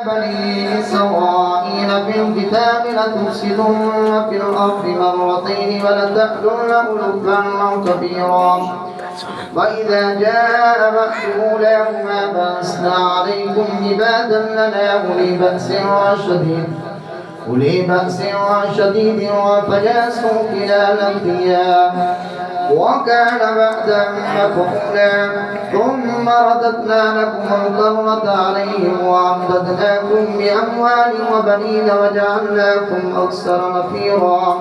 بني إسرائيل في الكتاب لتفسدن في الأرض مرتين ولتعلن علوا كبيرا وإذا جاء وعد أولاهما بأسنا عليكم عبادا لنا أولي بأس شديد فجاسوا خلال الديار وكان بعدا مفعولا ثم رددنا لكم الكرة عليهم وأمددناكم بأموال وبنين وجعلناكم أكثر نفيرا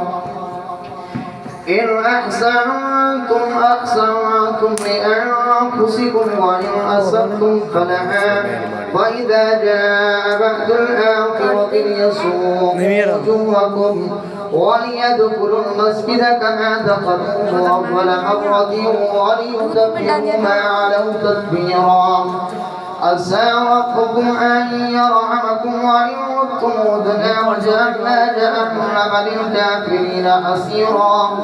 إن أحسنتم لأنفسكم وإن أسأتم فلها وإذا جاء بعد الآخرة ليسوءوا وجوهكم وليدخلوا المسجد كما دخلوه أول مرة وليتبعوا ما علوا تتبيرا عسى ربكم أن يرحمكم وإن عدتم عدنا وجعلنا جهنم للكافرين حصيرا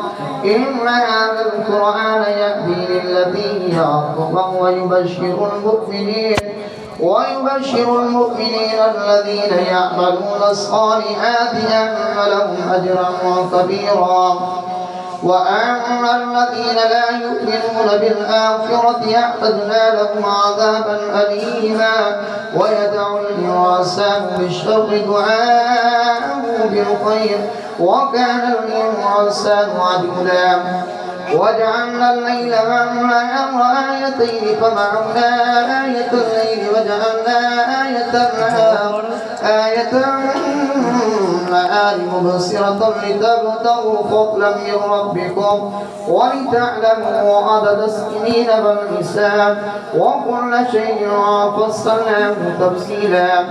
إن هذا القرآن يهدي للتي هي أقوم ويبشر المؤمنين الذين يعملون الصالحات أن لهم أجرا كبيرا وأما الذين لا يؤمنون بالآخرة أعتدنا لهم عذابا أليما ويدعو الإنسان بالشر دعاءه بالخير وكان الإنسان عجولا وجعلنا الليل والنهار آيتين فمحونا آية الليل وجعلنا آية النهار مبصرة لتبتغوا فضلا من ربكم ولتعلموا عدد السنين والحساب وكل شيء فصلناه تفصيلا